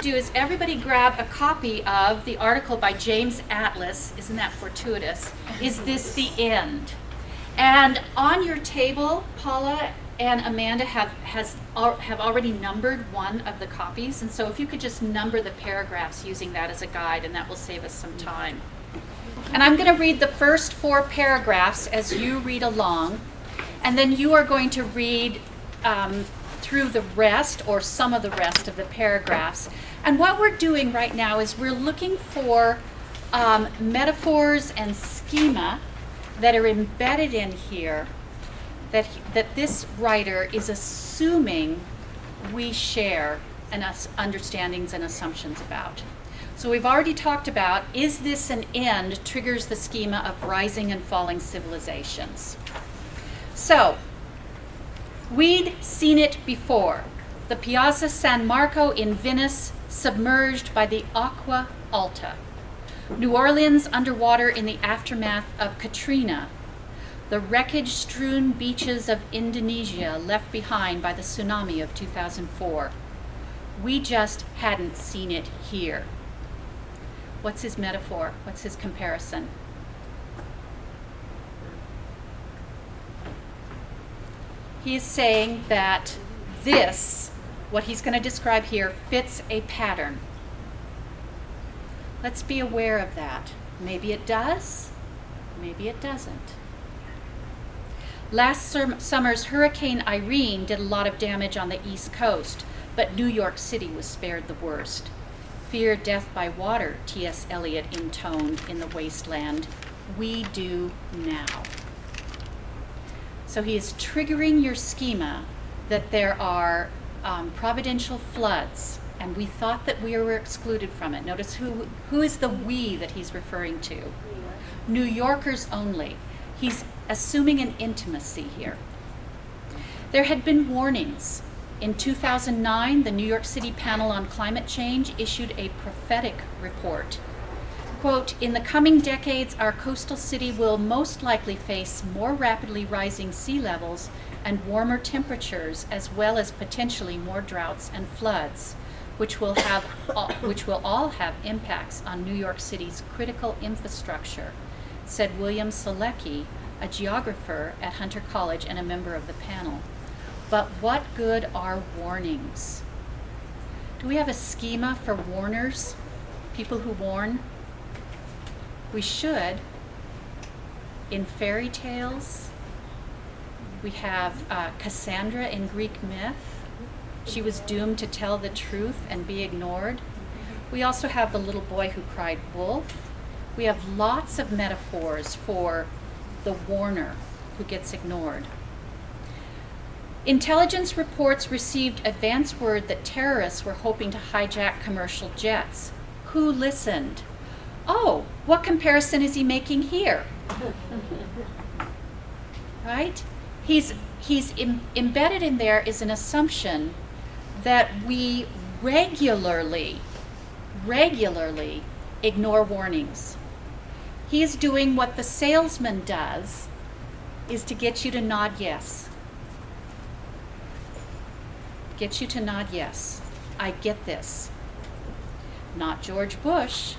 Do is everybody grab a copy of the article by James Atlas, isn't that fortuitous? Is this the end? And on your table, Paula and Amanda have already numbered one of the copies, and so if you could just number the paragraphs using that as a guide, and that will save us some time. And I'm going to read the first 4 paragraphs as you read along, and then you are going to read through the rest or some of the rest of the paragraphs. And what we're doing right now is we're looking for metaphors and schema that are embedded in here that this writer is assuming we share and understandings and assumptions about. So we've already talked about, is this an end triggers the schema of rising and falling civilizations. So, we'd seen it before. The Piazza San Marco in Venice submerged by the Acqua Alta. New Orleans underwater in the aftermath of Katrina. The wreckage-strewn beaches of Indonesia left behind by the tsunami of 2004. We just hadn't seen it here. What's his metaphor? What's his comparison? He is saying that this, what he's going to describe here, fits a pattern. Let's be aware of that. Maybe it does, maybe it doesn't. Last summer's Hurricane Irene did a lot of damage on the East Coast, but New York City was spared the worst. Fear death by water, T.S. Eliot intoned in The Wasteland. We do now. So he is triggering your schema that there are providential floods, and we thought that we were excluded from it. Notice who is the we that he's referring to? New Yorkers only. He's assuming an intimacy here. There had been warnings. In 2009, the New York City Panel on Climate Change issued a prophetic report. Quote, in the coming decades, our coastal city will most likely face more rapidly rising sea levels and warmer temperatures, as well as potentially more droughts and floods, which will all have impacts on New York City's critical infrastructure, said William Selecki, a geographer at Hunter College and a member of the panel. But what good are warnings? Do we have a schema for warners? People who warn? We should. In fairy tales, we have Cassandra in Greek myth. She was doomed to tell the truth and be ignored. We also have the little boy who cried wolf. We have lots of metaphors for the warner who gets ignored. Intelligence reports received advance word that terrorists were hoping to hijack commercial jets. Who listened? Oh, what comparison is he making here? Right? Embedded in there is an assumption that we regularly ignore warnings. He is doing what the salesman does, is to get you to nod yes. Get you to nod yes. I get this. Not George Bush.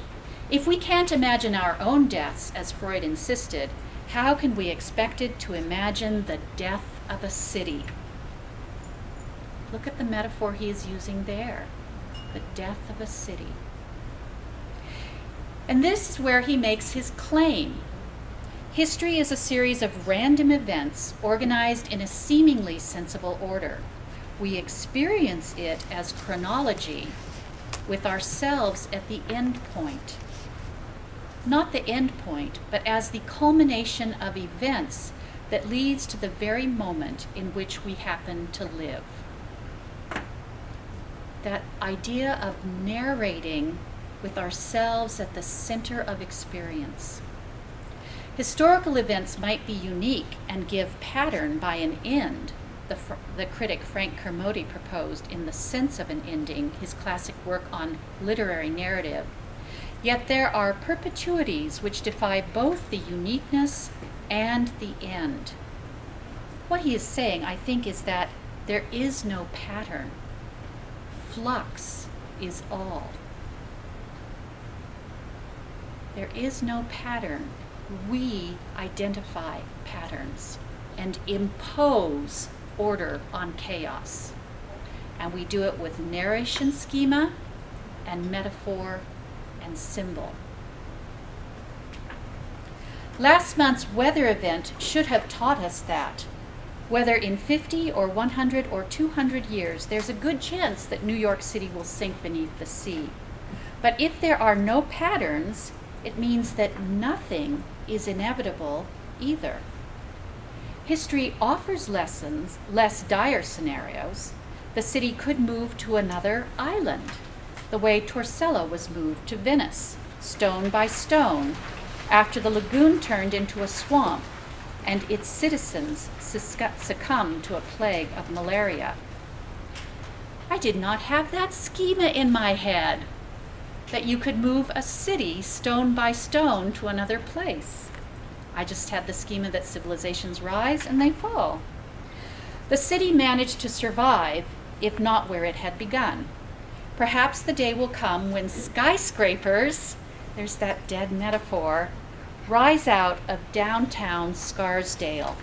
If we can't imagine our own deaths, as Freud insisted, how can we expect it to imagine the death of a city? Look at the metaphor he is using there. The death of a city. And this is where he makes his claim. History is a series of random events organized in a seemingly sensible order. We experience it as chronology, with ourselves at the end point. Not the end point, but as the culmination of events that leads to the very moment in which we happen to live. That idea of narrating with ourselves at the center of experience. Historical events might be unique and give pattern by an end, the critic Frank Kermode proposed in The Sense of an Ending, his classic work on literary narrative. Yet there are perpetuities which defy both the uniqueness and the end. What he is saying, I think, is that there is no pattern. Flux is all. There is no pattern. We identify patterns and impose order on chaos. And we do it with narration schema and metaphor and symbol. Last month's weather event should have taught us that. Whether in 50 or 100 or 200 years, there's a good chance that New York City will sink beneath the sea. But if there are no patterns, it means that nothing is inevitable either. History offers lessons, less dire scenarios. The city could move to another island, the way Torcello was moved to Venice, stone by stone, after the lagoon turned into a swamp and its citizens succumbed to a plague of malaria. I did not have that schema in my head, that you could move a city stone by stone to another place. I just had the schema that civilizations rise and they fall. The city managed to survive, if not where it had begun. Perhaps the day will come when skyscrapers, there's that dead metaphor, rise out of downtown Scarsdale,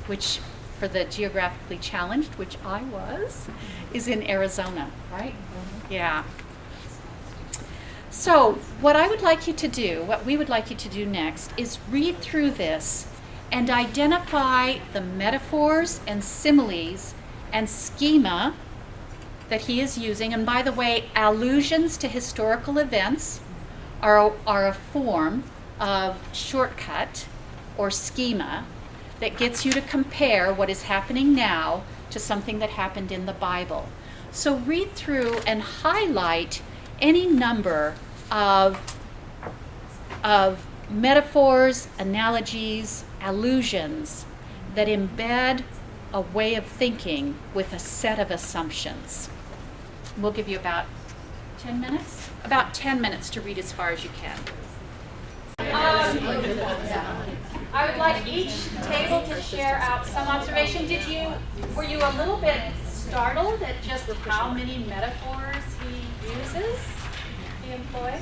which, for the geographically challenged, which I was, is in Arizona, right? Yeah. So what I would like you to do, what we would like you to do next, is read through this and identify the metaphors and similes and schema that he is using. And by the way, allusions to historical events are a form of shortcut or schema that gets you to compare what is happening now to something that happened in the Bible. So read through and highlight any number of metaphors, analogies, allusions that embed a way of thinking with a set of assumptions. We'll give you about 10 minutes? About 10 minutes to read as far as you can. I would like each table to share out some observation. Were you a little bit startled at just how many metaphors he uses, he employs?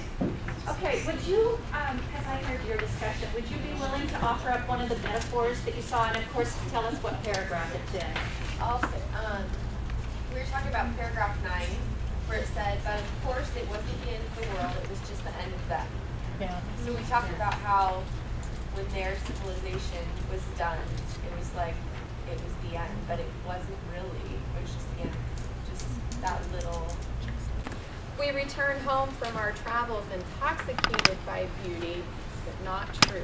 Okay, would you, as I heard your discussion, would you be willing to offer up one of the metaphors that you saw, and of course tell us what paragraph it's in? Also, we were talking about paragraph 9, where it said, but of course it wasn't the end of the world, it was just the end of them. Yeah. So we talked about how when their civilization was done, it was like, it was the end, but it wasn't really, it was just the end, just that little. We return home from our travels intoxicated by beauty, but not truth.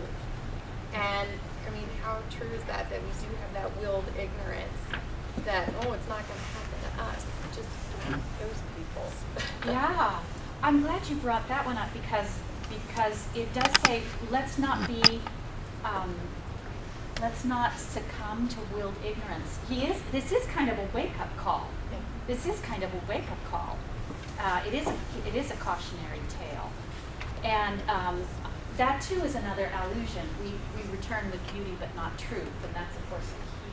And I mean, how true is that we do have that willed ignorance that, oh, it's not going to happen to us, just those people. Yeah, I'm glad you brought that one up because it does say let's not succumb to willed ignorance. This is kind of a wake-up call. This is kind of a wake-up call. It is a cautionary tale, and that too is another allusion. We return with beauty but not truth, and that's of course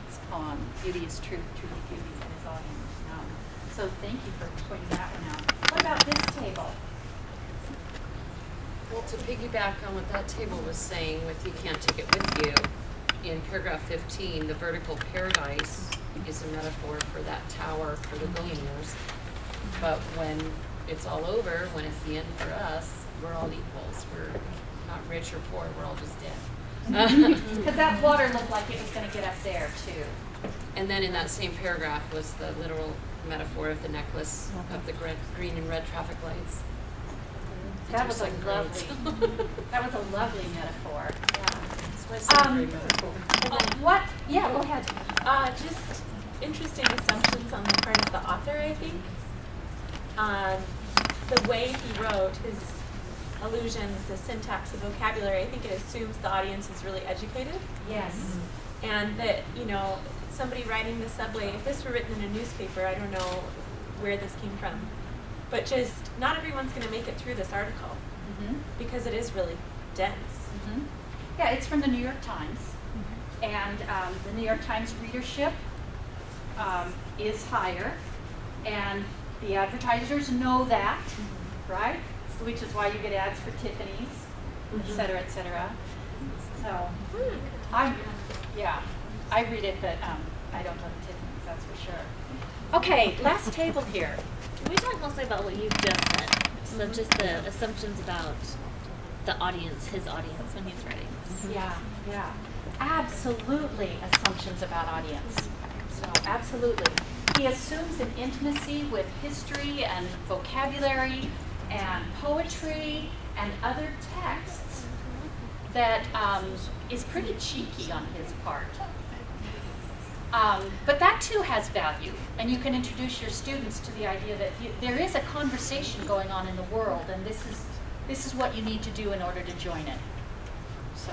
Keats' poem, "Beauty is truth, truth is beauty, that is all you must know." So thank you for pointing that one out. What about this table? Well, to piggyback on what that table was saying with you can't take it with you, in paragraph 15, the vertical paradise is a metaphor for that tower for the billionaires. But when it's all over, when it's the end for us, we're all equals. We're not rich or poor, we're all just dead. Because that water looked like it was going to get up there too. And then in that same paragraph was the literal metaphor of the necklace of the green and red traffic lights. That was a lovely metaphor. What? Yeah, go ahead. Just interesting assumptions on the part of the author, I think. The way he wrote his allusions, the syntax, the vocabulary, I think it assumes the audience is really educated. Yes. And that, somebody riding the subway, if this were written in a newspaper, I don't know where this came from. But just, not everyone's going to make it through this article because it is really dense. Yeah, it's from the New York Times. And the New York Times readership is higher. And The advertisers know that, right? Which is why you get ads for Tiffany's, et cetera, et cetera. So, I read it, but I don't know the Tiffany's, that's for sure. Okay, last table here. Can we talk mostly about what you just said? So just the assumptions about the audience, his audience, when he's writing. Yeah. Absolutely assumptions about audience. So, absolutely. He assumes an intimacy with history and vocabulary and poetry and other texts that is pretty cheeky on his part. But that too has value, and you can introduce your students to the idea that there is a conversation going on in the world, and this is what you need to do in order to join it. So.